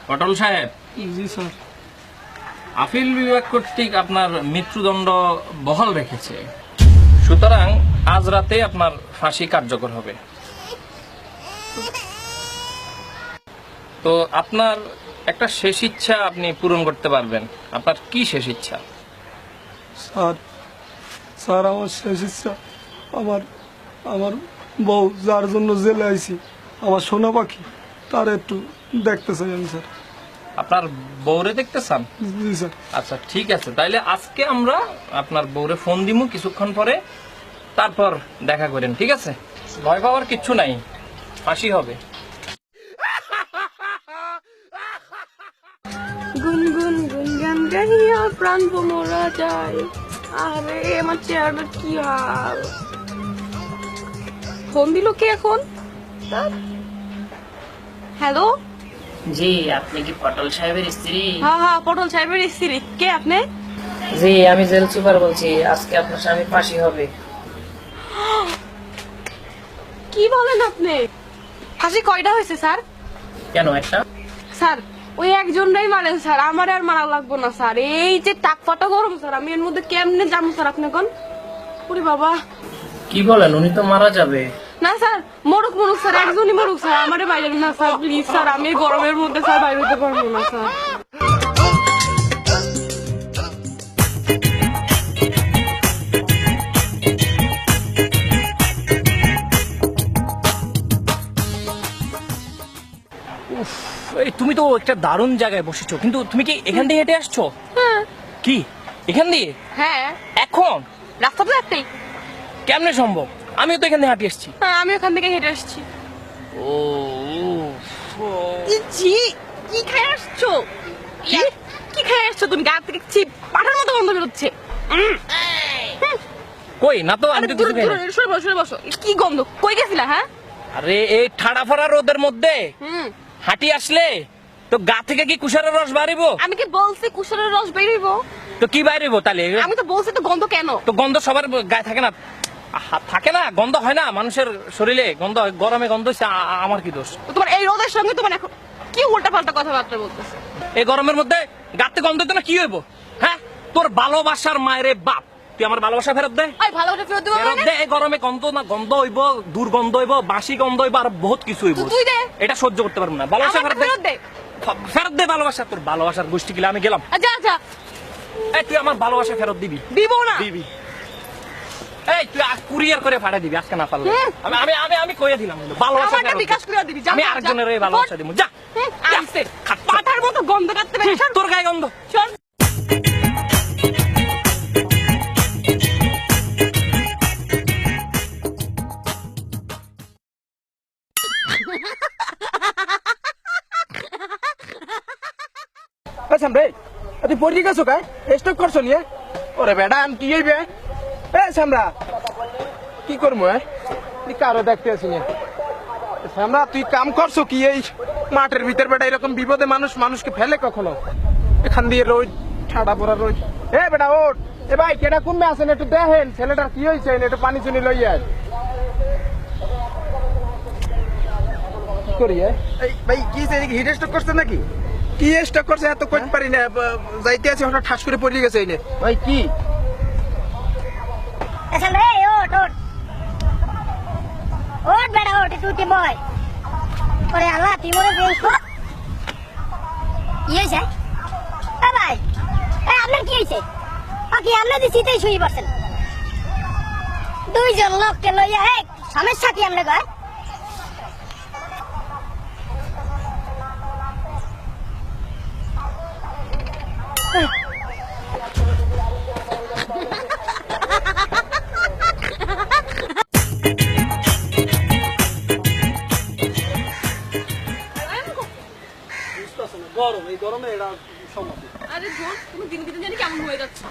পটল সাহেব, জি sir. Appeal বিভাগ কর্তৃক আপনার মৃত্যুদণ্ড বহাল রেখেছে, সুতরাং আজ রাতে আপনার ফাঁসি কার্যকর হবে। তো আপনার একটা শেষ ইচ্ছা আপনি পূরণ করতে পারবেন। আপনার কি শেষ ইচ্ছা? স্যার স্যার আমার শেষ ইচ্ছা, আমার আমার বউ যার জন্য জেলে আইছি, আমার সোনা পাখি, তার একটু দেখতে চাই আমি স্যার। আপনার বউরে দেখতে চান? জি স্যার। আচ্ছা ঠিক আছে, তাইলে আজকে আমরা আপনার বউরে ফোন দিমু কিছুক্ষণ পরে, তারপর দেখা করেন, ঠিক আছে? ভয় পাওয়ার কিচ্ছু নাই, ফাঁসি হবে। গুনগুন গুনগান গাহিয়া প্রাণ মরা যায়। আরে আমার চেয়ারটা কি হাল। ফোন দিল কে এখন? হ্যালো, জি, আপনি কি পটল সাহেবের স্ত্রী? হ্যাঁ হ্যাঁ, পটল সাহেবের স্ত্রী। কে আপনি? জি, আমি জেল সুপার বলছি। আজকে আপনার স্বামী ফাঁসি হবে। কি বলেন আপনি? ফাঁসি কয়টা হয়েছে স্যার? কেন একটা? স্যার ওই একজনটাই মারেন স্যার, আমার আর মারা লাগবো না স্যার। এই যে টাক ফাটা গরম স্যার, আমি এর মধ্যে কেমনে যাবো স্যার আপনি এখন? ওরে বাবা, কি বলেন, উনি তো মারা যাবে। না স্যার, মরুক মরুক স্যার, একজনই মরুক স্যার, আমারে বাইরে না স্যার, প্লিজ স্যার, আমি এই গরমের মধ্যে স্যার বাইরে হতে পারবো না স্যার। এই তুমি তো একটা দারুণ জায়গায় বসেছো, কিন্তু তুমি কি এখান দিয়ে হেঁটে আসছো? হ্যাঁ কি এখান দিয়ে? হ্যাঁ, এখন রাস্তা তো একটাই। কেমনে সম্ভব? আমিও তো এখান দিয়ে হাঁটি আসছি। হ্যাঁ, আমি ওখান থেকে হেঁটে আসছি। ও জি, কি খেয়ে আসছো? কি খেয়ে আসছো তুমি? গা থেকে চিপ পাঠার মতো গন্ধ বেরোচ্ছে। কই না তো, আমি আরে তো দূরে কিছু খাই দূরে নাই। সরে বসো, সরে বসো। কি গন্ধ? কই গেছিলা? হ্যাঁ, আরে এই ঠাড়া ফাড়া রোদের মধ্যে হাঁটি আসলে তো গা থেকে কি কুশারের রস বাড়িব? আমি কি বলছি কুশলের রস বেরিব? তো কি বাইরিব তাহলে? আমি তো বলছি তো গন্ধ কেন? তো গন্ধ সবার গায়ে থাকে না? থাকে না, গন্ধ হয় না মানুষের শরীরে গন্ধ হয়। গরমে গন্ধ হচ্ছে, আমার কি দোষ? তো তোমার এই রোদের সঙ্গে তোমার এখন কি উল্টা পাল্টা কথাবার্তা বলতেছে? এই গরমের মধ্যে গাতে গন্ধ হইতো না, কি হইব? হ্যাঁ, তোর ভালোবাসার মায়ের বাপ, তুই আমার ভালোবাসা ফেরত দে। ওই ভালোবাসা ফেরত দেবো ফেরত মানে? দে। এই গরমে গন্ধ না, গন্ধ হইব, দুর্গন্ধ হইব, বাসি গন্ধ হইব, আর বহুত কিছু হইব। তুই দে। এটা সহ্য করতে পারবো না। ভালোবাসা আমারটা ফেরত দে। ফেরত দে। ফেরত দে ভালোবাসা। তোর ভালোবাসার গোষ্ঠী গিলা আমি গেলাম। যা যা। এই তুই আমার ভালোবাসা ফেরত দিবি? দিব না। দিবি। এই তুই কুরিয়ার করে পাঠিয়ে দিবি আজকে না পারলে। আমি আমি আমি আমি কইয়ে দিলাম ভালোবাসা আমারটা ফেরত দে। বিকাশ করে দিবি। যা, আমি যা, আরেকজনের যা। এই ভালোবাসা দিব। যা। আইছে পাঠার মতো গন্ধ কাটতে পারে। তোর গায়ে গন্ধ। চল। সামরে তুই পড়ে গেছো কা? স্টক করছো নিয়ে? ওরে বেটা আমি কি হইবে? এ সামরা কি করবো? তুই কারো দেখতে আসি না সামরা, তুই কাম করছো কি? এই মাঠের ভিতর বেটা এরকম বিপদে মানুষ মানুষকে ফেলে কখনো? এখান দিয়ে রোজ ঠাডা পড়া রোজ। এ বেটা ওঠ। এ ভাই কেটা কমবে আসেন, একটু দেখেন ছেলেটার কি হয়েছে, একটু পানি চুনি লই আয়। কি করি? এই ভাই কি হিট স্ট্রোক করছে নাকি? কি স্টক করছে এত কইতে পারি না, যাইতে আছে হঠাৎ ঠাস করে পড়ে গেছে এইনে। ভাই কি আচ্ছা রে, ওঠ ওঠ ওঠ বেড়া ওঠ, একটু উঠে বয়। ওরে আল্লাহ, তুই মরে গেছিস। কি হয়েছে? এ ভাই, আপনার কি হয়েছে? কি আপনার শীতেই শুয়ে পড়ছেন? দুইজন লোককে লইয়া সমস্যা কি আমরা কয়? গরম, এই গরমে এটা সমস্যা। আরে ধর, তুমি দিন দিন জানি কেমন হয়ে যাচ্ছে।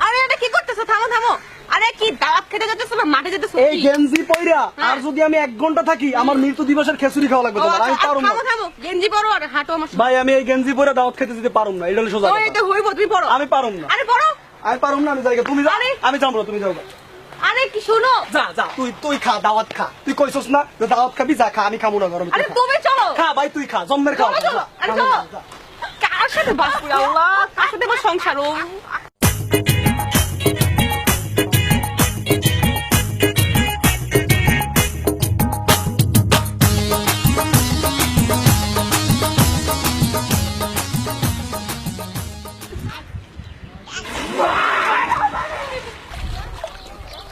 আরে এটা কি করতেছো? থামো থামো। আরে কি দাওয়াত খেতে যাচ্ছো না মাঠে যেতেছো? এই গেঞ্জি পইরা আর যদি আমি 1 ঘন্টা থাকি, আমার মৃত্যু দিবসের খিচুড়ি খাওয়া লাগবে তোমার। আমি পারুম না থামো থামো, গেঞ্জি পরো আর হাঁটো আমার সাথে। ভাই, আমি এই গেঞ্জি পরে দাওয়াত খেতে যেতে পারুম না, এটা হলো সোজা ওই কথা। এটা হইব, তুমি পরো। আমি পারুম না। আরে পরো। আমি পারুম না, আমি যাই গে। তুমি যাও। আরে। আমি যাবো না, তুমি যাও গে। আরে কি শোনো। যা যা, তুই তুই খা, দাওয়াত খা। তুই কইছস না যে দাওয়াত খাবি, যা খা, আমি খামু না গরমে। আরে তুমি চলো। খা ভাই তুই খা জম্মের খাও কার সাথে বাঁচবো আল্লাহ, কার সাথে আমার সংসার ও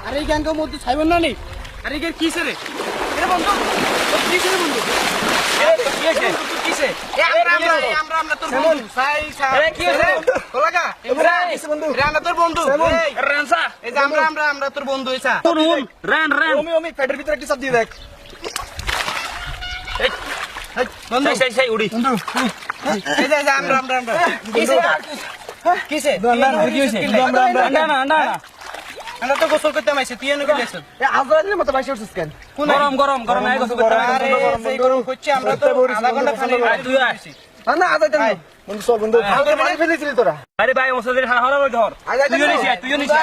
আরে এই গ্যাংকের মধ্যে ছাইবেন না নি? আরে এর কিসে রে? এ বন্ধু, তোর কিসে রে বন্ধু? কি আছে? কিসে? আমরা তোর বন্ধু। সাই সা। আরে কি হইছে? তোলাকা? এরা কিসে বন্ধু? এরা আমরা তোর বন্ধু। এই রানসা। এই যে আমরা তোর বন্ধু হইছা। রান ওমি পেটের ভিতরে একটা চাপ দিয়ে দেখ। এই বন্ধু সেই উড়ি এই যে আমরা কিসে? কিসে? কি হইছে না আমরা তো গোসল করতে আইছি, তুই এনে গেছিস। এ আজরাইলের মতো বাইসে উঠছিস কেন গরম আই গেছে আরে সেই গরম হচ্ছে, আমরা তো আধা ঘন্টা পানি তুই আয়। না আজাইতে বন্ধু চল বন্ধু আমাদের বাড়ি ফেলেছিলি তোরা। আরে ভাই ওসাদের হারা হারা ধর আজাইতে তুইও নিছিস